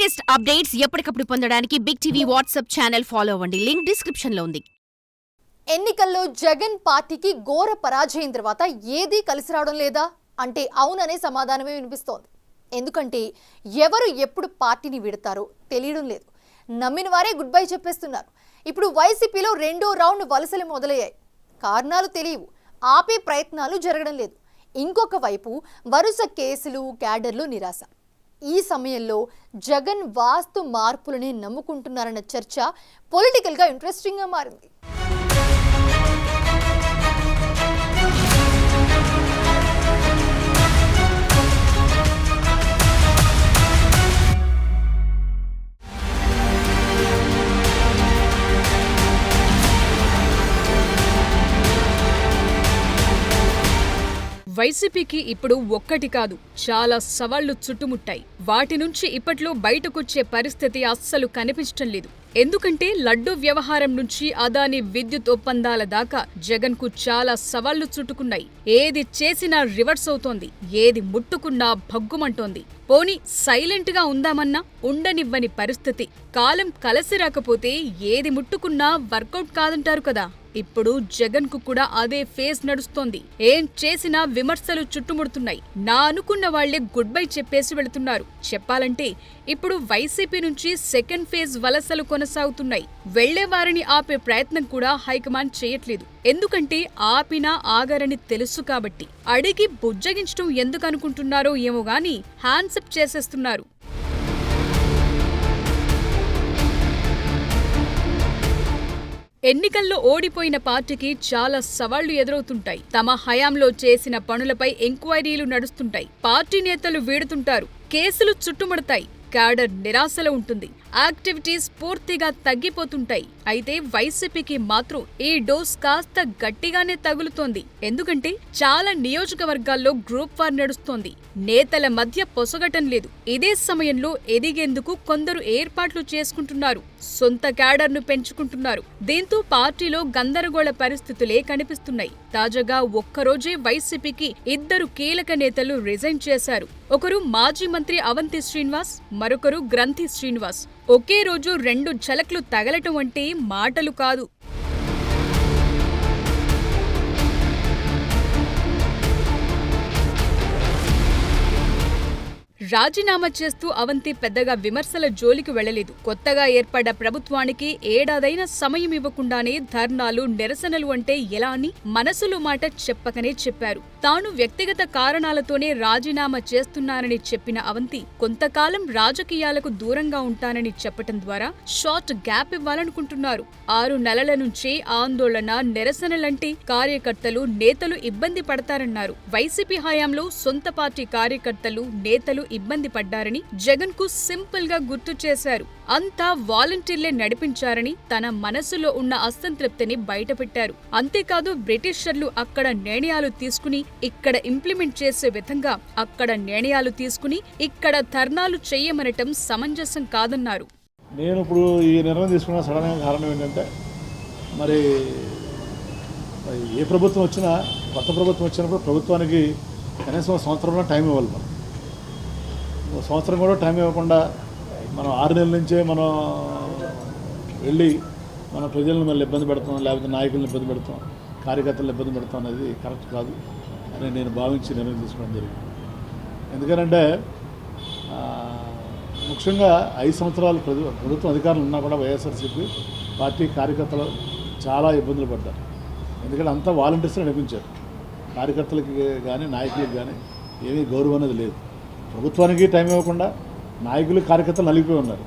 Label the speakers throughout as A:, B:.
A: Latest updates ఎప్పటికప్పుడు పొందడానికి big TV WhatsApp channel follow అవ్వండి. లింక్ డిస్క్రిప్షన్ లో ఉంది.
B: ఎన్నికల్లో జగన్ పార్టీకి ఘోర పరాజయం తర్వాత ఏదీ కలిసి రావడం లేదా అంటే అవుననే సమాధానమే వినిపిస్తోంది. ఎందుకంటే ఎవరు ఎప్పుడు పార్టీని విడతారో తెలియడం లేదు. నమ్మిన వారే గుడ్ బై చెప్పేస్తున్నారు. ఇప్పుడు వైసీపీలో రెండో రౌండ్ వలసలు మొదలయ్యాయి. కారణాలు తెలియవు, ఆపే ప్రయత్నాలు జరగడం లేదు. ఇంకొక వైపు వరుస కేసులు, క్యాడర్లు నిరాశ. ఈ సమయంలో జగన్ వాస్తు మార్పులని నమ్ముకుంటున్నారన్న చర్చ పొలిటికల్గా ఇంట్రెస్టింగ్గా మారింది.
C: వైసీపీకి ఇప్పుడు ఒక్కటి కాదు, చాలా సవాళ్లు చుట్టుముట్టాయి. వాటి నుంచి ఇప్పట్లో బయటకొచ్చే పరిస్థితి అస్సలు కనిపించటం లేదు. ఎందుకంటే లడ్డూ వ్యవహారం నుంచి అదానీ విద్యుత్ ఒప్పందాల దాకా జగన్ కు చాలా సవాళ్లు చుట్టుకున్నాయి. ఏది చేసినా రివర్స్ అవుతోంది, ఏది ముట్టుకున్నా భగ్గుమంటోంది. పోనీ సైలెంట్ గా ఉందామన్నా ఉండనివ్వని పరిస్థితి. కాలం కలసి రాకపోతే ఏది ముట్టుకున్నా వర్కౌట్ కాదంటారు కదా. ఇప్పుడు జగన్ కు కూడా అదే ఫేజ్ నడుస్తోంది. ఏం చేసినా విమర్శలు చుట్టుముడుతున్నాయి. నా అనుకున్న వాళ్లే గుడ్ బై చెప్పేసి వెళుతున్నారు. చెప్పాలంటే ఇప్పుడు వైసీపీ నుంచి సెకండ్ ఫేజ్ వలసలు కొనసాగుతున్నాయి. వెళ్లేవారిని ఆపే ప్రయత్నం కూడా హైకమాండ్ చేయట్లేదు. ఎందుకంటే ఆపినా ఆగరని తెలుసు కాబట్టి. అడిగి బుజ్జగించడం ఎందుకనుకుంటున్నారో ఏమో గాని హ్యాండ్సప్ చేసేస్తున్నారు. ఎన్నికల్లో ఓడిపోయిన పార్టీకి చాలా సవాళ్లు ఎదురవుతుంటాయి. తమ హయాంలో చేసిన పనులపై ఎంక్వైరీలు నడుస్తుంటాయి. పార్టీ నేతలు వీడుతుంటారు. కేసులు చుట్టుముడతాయి. క్యాడర్ నిరాశలో ఉంటుంది. యాక్టివిటీస్ పూర్తిగా తగ్గిపోతుంటాయి. అయితే వైసీపీకి మాత్రం ఈ డోస్ కాస్త గట్టిగానే తగులుతోంది. ఎందుకంటే చాలా నియోజకవర్గాల్లో గ్రూప్ వార్ నడుస్తోంది. నేతల మధ్య పొసగటం లేదు. ఇదే సమయంలో ఎదిగేందుకు కొందరు ఏర్పాట్లు చేసుకుంటున్నారు. సొంత క్యాడర్ను పెంచుకుంటున్నారు. దీంతో పార్టీలో గందరగోళ పరిస్థితులే కనిపిస్తున్నాయి. తాజాగా ఒక్కరోజే వైసీపీకి ఇద్దరు కీలక నేతలు రిజైన్ చేశారు. ఒకరు మాజీ మంత్రి అవంతి శ్రీనివాస్, మరొకరు గ్రంథి శ్రీనివాస్. ఒకే రోజు రెండు ఝలక్లు తగలటం అంటే మాటలు కాదు. రాజీనామా చేస్తూ అవంతి పెద్దగా విమర్శల జోలికి వెళ్లలేదు. కొత్తగా ఏర్పడ్డ ప్రభుత్వానికి ఏడాదైన సమయం ఇవ్వకుండానే ధర్నాలు, నిరసనలు అంటే ఎలా అని మనసులో మాట చెప్పకనే చెప్పారు. తాను వ్యక్తిగత కారణాలతోనే రాజీనామా చేస్తున్నానని చెప్పిన అవంతి కొంతకాలం రాజకీయాలకు దూరంగా ఉంటానని చెప్పటం ద్వారా షార్ట్ గ్యాప్ ఇవ్వాలనుకుంటున్నారు. 6 నెలల నుంచే ఆందోళన, నిరసనలంటే కార్యకర్తలు, నేతలు ఇబ్బంది పడతారన్నారు. వైసీపీ హయాంలో సొంత పార్టీ కార్యకర్తలు, నేతలు ఇబ్బంది పడ్డారని జగన్ కు సింపుల్ గా గుర్తు చేశారు. అంతా వాలంటీర్లే నడిపించారని తన మనసులో ఉన్న అసంతృప్తిని బయటపెట్టారు. అంతేకాదు బ్రిటిషర్లు అక్కడ నిర్ణయాలు తీసుకుని ఇక్కడ ఇంప్లిమెంట్ చేసే విధంగా అక్కడ నిర్ణయాలు తీసుకుని ఇక్కడ ధర్నాలు చేయమనటం సమంజసం కాదన్నారు.
D: నేను ఇప్పుడు ఈ నిర్ణయం తీసుకున్న సడన్ కారణం ఏంటంటే, మరి ఏ ప్రభుత్వం వచ్చినా, కొత్త ప్రభుత్వం వచ్చినప్పుడు ప్రభుత్వానికి కనీసం సంవత్సరంలో టైం ఇవ్వాలి. సంవత్సరం కూడా టైం ఇవ్వకుండా మనం 6 నెలల నుంచే మనం వెళ్ళి మన ప్రజలను మళ్ళీ ఇబ్బంది పెడతాం, లేకపోతే నాయకులను ఇబ్బంది పెడతాం, కార్యకర్తలను ఇబ్బంది పెడతాం అనేది కరెక్ట్ కాదు అని నేను భావించి నిర్ణయం తీసుకోవడం జరిగింది. ఎందుకంటే ముఖ్యంగా 5 సంవత్సరాలు ప్రభుత్వం అధికారులు ఉన్నా కూడా వైఎస్ఆర్సీపీ పార్టీ కార్యకర్తలు చాలా ఇబ్బందులు పడ్డారు. ఎందుకంటే అంతా వాలంటీర్స్ని నడిపించారు. కార్యకర్తలకి కానీ నాయకులకు కానీ ఏమీ గౌరవం అనేది లేదు. ప్రభుత్వానికి టైం ఇవ్వకుండా నాయకులు, కార్యకర్తలు నలిగిపోయి ఉన్నారు.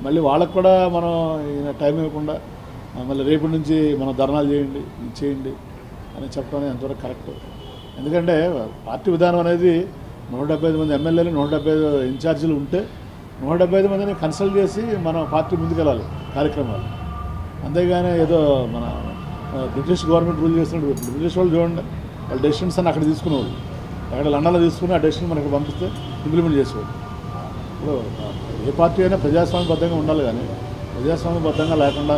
D: మళ్ళీ వాళ్ళకు కూడా మనం టైం ఇవ్వకుండా మళ్ళీ రేపటి నుంచి మనం ధర్నాలు చేయండి, ఇది చేయండి అని చెప్పడం ఎంతవరకు కరెక్ట్. ఎందుకంటే పార్టీ విధానం అనేది 175 మంది ఎమ్మెల్యేలు, 175 ఇన్ఛార్జీలు ఉంటే 175 మందిని కన్సల్ట్ చేసి మన పార్టీ ముందుకెళ్ళాలి కార్యక్రమాలు. అంతేగాని ఏదో మన బ్రిటిష్ గవర్నమెంట్ రూల్ చేస్తున్నట్టు బ్రిటిష్ వాళ్ళు చూడండి, వాళ్ళ డెసిషన్స్ అని అక్కడ తీసుకునేవాళ్ళు. అక్కడ లండన్లో తీసుకుని ఆ డెసిషన్ మనకి పంపిస్తే ఇంప్లిమెంట్ చేసేవాళ్ళు. ఇప్పుడు ఏ పార్టీ అయినా ప్రజాస్వామ్యబద్ధంగా ఉండాలి, కానీ ప్రజాస్వామ్యబద్ధంగా లేకుండా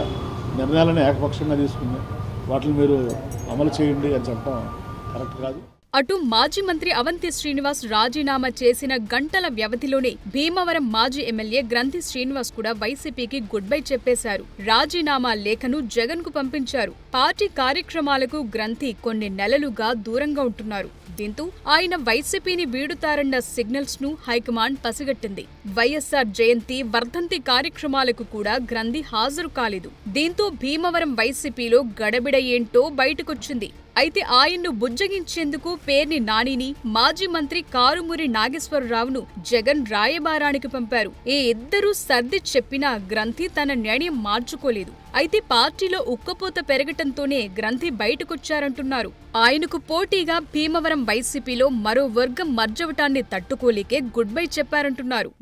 D: నిర్ణయాలను ఏకపక్షంగా తీసుకుని వాటిని మీరు అమలు చేయండి అని చెప్పడం కరెక్ట్ కాదు.
C: అటు మాజీ మంత్రి అవంతి శ్రీనివాస్ రాజీనామా చేసిన గంటల వ్యవధిలోనే భీమవరం మాజీ ఎమ్మెల్యే గ్రంథి శ్రీనివాస్ కూడా వైసీపీకి గుడ్ బై చెప్పేశారు. రాజీనామా లేఖను జగన్ కు పంపించారు. పార్టీ కార్యక్రమాలకు గ్రంథి కొన్ని నెలలుగా దూరంగా ఉంటున్నారు. దీంతో ఆయన వైసీపీని వీడుతారన్న సిగ్నల్స్ ను హైకమాండ్ పసిగట్టింది. వైఎస్ఆర్ జయంతి, వర్ధంతి కార్యక్రమాలకు కూడా గ్రంథి హాజరు కాలేదు. దీంతో భీమవరం వైసీపీలో గడబిడ ఏంటో బయటకొచ్చింది. అయితే ఆయన్ను బుజ్జగించేందుకు పేర్ని నానిని, మాజీ మంత్రి కారుమూరి నాగేశ్వరరావును జగన్ రాయబారానికి పంపారు. ఈ ఇద్దరూ సర్ది చెప్పినా గ్రంథి తన నిర్ణయం మార్చుకోలేదు. అయితే పార్టీలో ఉక్కపోత పెరగటంతోనే గ్రంథి బయటకొచ్చారంటున్నారు. ఆయనకు పోటీగా భీమవరం వైసీపీలో మరో వర్గం మర్జవటాన్ని తట్టుకోలేకే గుడ్ బై చెప్పారంటున్నారు.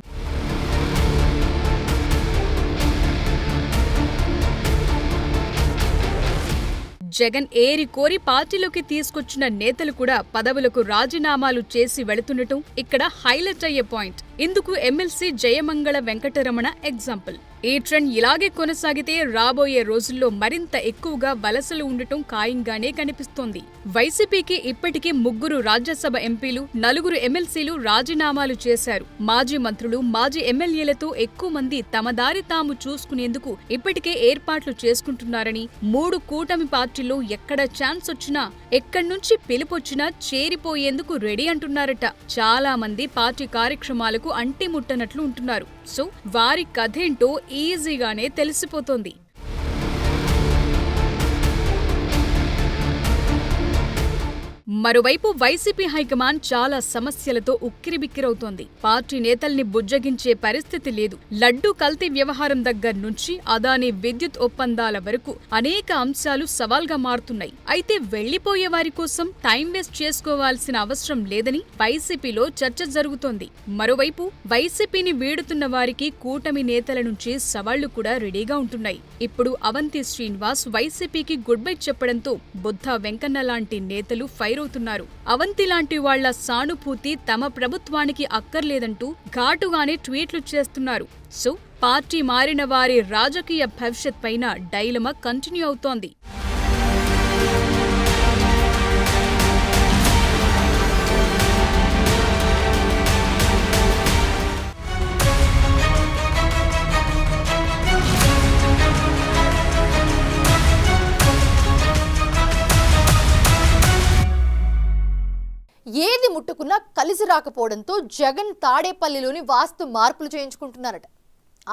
C: జగన్ ఏరి కోరి పార్టీలోకి తీసుకొచ్చిన నేతలు కూడా పదవులకు రాజీనామాలు చేసి వెళుతుండటం ఇక్కడ హైలైట్ అయ్యే పాయింట్. ఇందుకు ఎమ్మెల్సీ జయమంగళ వెంకటరమణ ఎగ్జాంపుల్. ఈ ట్రెండ్ ఇలాగే కొనసాగితే రాబోయే రోజుల్లో మరింత ఎక్కువగా వలసలు ఉండటం ఖాయంగానే కనిపిస్తోంది. వైసీపీకి ఇప్పటికీ 3 రాజ్యసభ ఎంపీలు, 4 ఎమ్మెల్సీలు రాజీనామాలు చేశారు. మాజీ మంత్రులు, మాజీ ఎమ్మెల్యేలతో ఎక్కువ మంది తమ దారి తాము చూసుకునేందుకు ఇప్పటికే ఏర్పాట్లు చేసుకుంటున్నారని, 3 కూటమి పార్టీల్లో ఎక్కడ ఛాన్స్ వచ్చినా, ఎక్కడి నుంచి పిలుపొచ్చినా చేరిపోయేందుకు రెడీ అంటున్నారట. చాలా మంది పార్టీ కార్యక్రమాలకు అంటిముట్టనట్లు ఉంటున్నారు. సో వారి కథేంటో ఈజీగానే తెలిసిపోతోంది. మరోవైపు వైసీపీ హైకమాండ్ చాలా సమస్యలతో ఉక్కిరిబిక్కిరవుతోంది. పార్టీ నేతల్ని బుజ్జగించే పరిస్థితి లేదు. లడ్డూ కల్తీ వ్యవహారం దగ్గర నుంచి అదానీ విద్యుత్ ఒప్పందాల వరకు అనేక అంశాలు సవాల్గా మారుతున్నాయి. అయితే వెళ్లిపోయే వారి కోసం టైం వేస్ట్ చేసుకోవాల్సిన అవసరం లేదని వైసీపీలో చర్చ జరుగుతోంది. మరోవైపు వైసీపీని వీడుతున్న వారికి కూటమి నేతల నుంచి సవాళ్లు కూడా రెడీగా ఉంటున్నాయి. ఇప్పుడు అవంతి శ్రీనివాస్ వైసీపీకి గుడ్ బై చెప్పడంతో బుద్ధా వెంకన్న లాంటి నేతలు ఫైర్ అవుతున్నారు. అవంతి లాంటి వాళ్ల సానుభూతి తమ ప్రభుత్వానికి అక్కర్లేదంటూ ఘాటుగానే ట్వీట్లు చేస్తున్నారు. సో పార్టీ మారిన వారి రాజకీయ భవిష్యత్ పైన డైలమా కంటిన్యూ అవుతోంది.
B: ఏది ముట్టుకున్నా కలిసి రాకపోవడంతో జగన్ తాడేపల్లిలోని వాస్తు మార్పులు చేయించుకుంటున్నారట.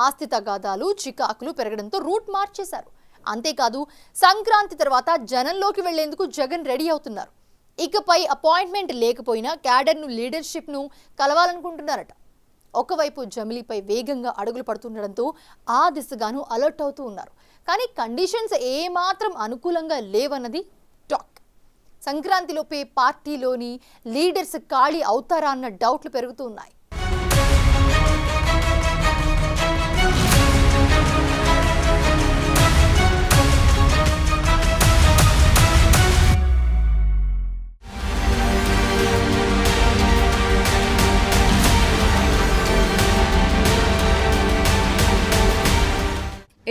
B: ఆస్తి తగాదాలు, చికాకులు పెరగడంతో రూట్ మార్చేశారు. అంతేకాదు సంక్రాంతి తర్వాత జనంలోకి వెళ్లేందుకు జగన్ రెడీ అవుతున్నారు. ఇకపై అపాయింట్మెంట్ లేకపోయినా క్యాడర్ను, లీడర్షిప్ను కలవాలనుకుంటున్నారట. ఒకవైపు జమిలీపై వేగంగా అడుగులు పడుతుండడంతో ఆ దిశగాను అలర్ట్ అవుతూ ఉన్నారు. కానీ కండిషన్స్ ఏమాత్రం అనుకూలంగా లేవన్నది టాక్. సంక్రాంతిలోపే పార్టీలోని లీడర్స్ ఖాళీ అవుతారా అన్న డౌట్లు పెరుగుతూ ఉన్నాయి.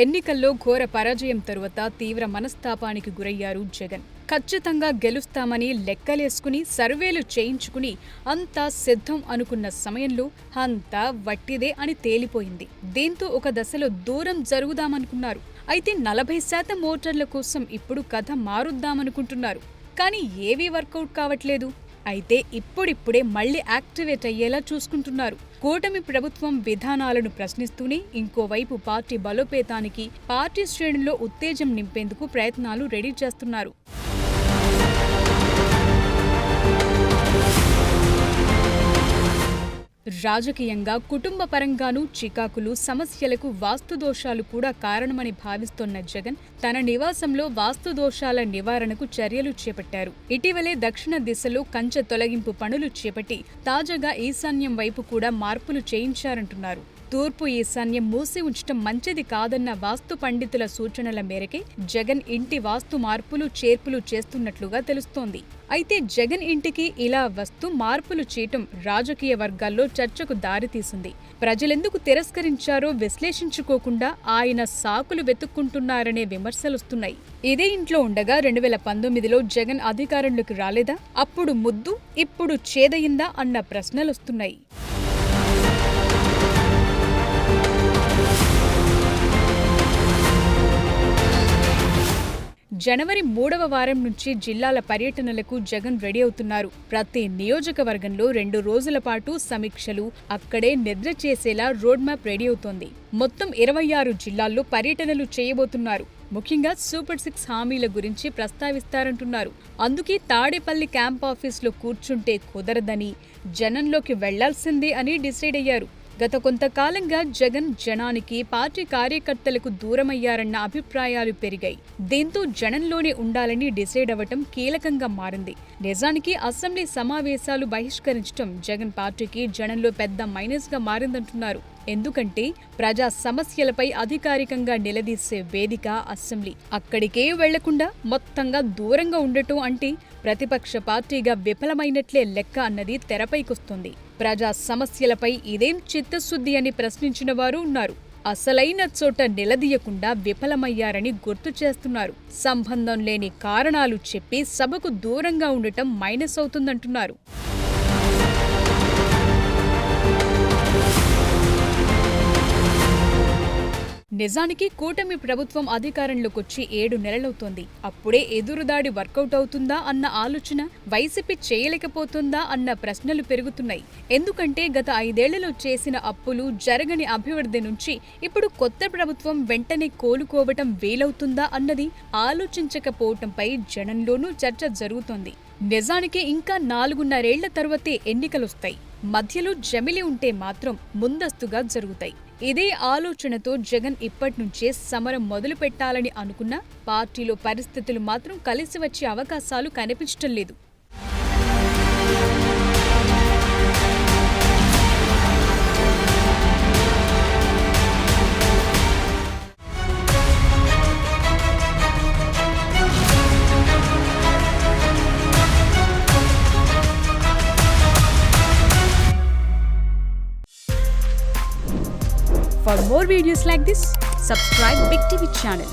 C: ఎన్నికల్లో ఘోర పరాజయం తరువాత తీవ్ర మనస్తాపానికి గురయ్యారు జగన్. ఖచ్చితంగా గెలుస్తామని లెక్కలేసుకుని సర్వేలు చేయించుకుని అంతా సిద్ధం అనుకున్న సమయంలో అంతా వట్టిదే అని తేలిపోయింది. దీంతో ఒక దశలో దూరం జరుగుదామనుకున్నారు. అయితే 40% ఓటర్ల కోసం ఇప్పుడు కథ మారుద్దామనుకుంటున్నారు. కానీ ఏవీ వర్కౌట్ కావట్లేదు. అయితే ఇప్పుడిప్పుడే మళ్లీ యాక్టివేట్ అయ్యేలా చూసుకుంటున్నారు. కూటమి ప్రభుత్వం విధానాలను ప్రశ్నిస్తూనే ఇంకోవైపు పార్టీ బలోపేతానికి, పార్టీ శ్రేణుల్లో ఉత్తేజం నింపేందుకు ప్రయత్నాలు రెడీ చేస్తున్నారు. రాజకీయంగా, కుటుంబ పరంగానూ చికాకులు, సమస్యలకు వాస్తుదోషాలు కూడా కారణమని భావిస్తోన్న జగన్ తన నివాసంలో వాస్తుదోషాల నివారణకు చర్యలు చేపట్టారు. ఇటీవలే దక్షిణ దిశలో కంచె తొలగింపు పనులు చేపట్టి తాజాగా ఈశాన్యం వైపు కూడా మార్పులు చేయించారంటున్నారు. తూర్పు ఈశాన్యం మూసి ఉంచటం మంచిది కాదన్న వాస్తు పండితుల సూచనల మేరకే జగన్ ఇంటి వాస్తు మార్పులు చేర్పులు చేస్తున్నట్లుగా తెలుస్తోంది. అయితే జగన్ ఇంటికి ఇలా మార్పులు చేయటం రాజకీయ వర్గాల్లో చర్చకు దారితీసింది. ప్రజలెందుకు తిరస్కరించారో విశ్లేషించుకోకుండా ఆయన సాకులు వెతుక్కుంటున్నారనే విమర్శలొస్తున్నాయి. ఇదే ఇంట్లో ఉండగా 2019లో జగన్ అధికారంలోకి రాలేదా? అప్పుడు ముద్దు ఇప్పుడు చేదయిందా అన్న ప్రశ్నలొస్తున్నాయి. జనవరి 3వ వారం నుంచి జిల్లాల పర్యటనలకు జగన్ రెడీ అవుతున్నారు. ప్రతి నియోజకవర్గంలో 2 రోజుల పాటు సమీక్షలు, అక్కడే నిద్ర చేసేలా రోడ్ మ్యాప్ రెడీ అవుతోంది. మొత్తం 26 జిల్లాల్లో పర్యటనలు చేయబోతున్నారు. ముఖ్యంగా సూపర్ 6 హామీల గురించి ప్రస్తావిస్తారంటున్నారు. అందుకే తాడేపల్లి క్యాంప్ ఆఫీస్లో కూర్చుంటే కుదరదని, జనంలోకి వెళ్లాల్సిందే అని డిసైడ్ అయ్యారు. గత కొంతకాలంగా జగన్ జనానికి, పార్టీ కార్యకర్తలకు దూరమయ్యారన్న అభిప్రాయాలు పెరిగాయి. దీంతో జనంలోనే ఉండాలని డిసైడ్ అవ్వటం కీలకంగా మారింది. నిజానికి అసెంబ్లీ సమావేశాలు బహిష్కరించడం జగన్ పార్టీకి జనంలో పెద్ద మైనస్గా మారిందంటున్నారు. ఎందుకంటే ప్రజా సమస్యలపై అధికారికంగా నిలదీసే వేదిక అసెంబ్లీ. అక్కడికే వెళ్లకుండా మొత్తంగా దూరంగా ఉండటం అంటే ప్రతిపక్ష పార్టీగా విఫలమైనట్లే లెక్క అన్నది తెరపైకొస్తుంది. ప్రజా సమస్యలపై ఇదేం చిత్తశుద్ధి అని ప్రశ్నించిన వారు ఉన్నారు. అసలైన చోట నిలదీయకుండా విఫలమయ్యారని గుర్తు చేస్తున్నారు. సంబంధం లేని కారణాలు చెప్పి సభకు దూరంగా ఉండటం మైనస్ అవుతుందంటున్నారు. నిజానికి కూటమి ప్రభుత్వం అధికారంలోకొచ్చి 7 నెలలవుతోంది. అప్పుడే ఎదురుదాడి వర్కౌట్ అవుతుందా అన్న ఆలోచన, వైసీపీ చేయలేకపోతుందా అన్న ప్రశ్నలు పెరుగుతున్నాయి. ఎందుకంటే గత 5 ఏళ్లలో చేసిన అప్పులు, జరగని అభివృద్ధి నుంచి ఇప్పుడు కొత్త ప్రభుత్వం వెంటనే కోలుకోవటం వీలవుతుందా అన్నది ఆలోచించకపోవటంపై జనంలోనూ చర్చ జరుగుతోంది. నిజానికి ఇంకా 4.5 ఏళ్ల తర్వాతే ఎన్నికలొస్తాయి. మధ్యలో జమిలి ఉంటే మాత్రం ముందస్తుగా జరుగుతాయి. ఇదే ఆలోచనతో జగన్ ఇప్పట్నుంచే సమరం మొదలు పెట్టాలని అనుకున్నా పార్టీలో పరిస్థితులు మాత్రం కలిసి వచ్చే అవకాశాలు కనిపించటం లేదు. For more videos like this, subscribe Big TV channel.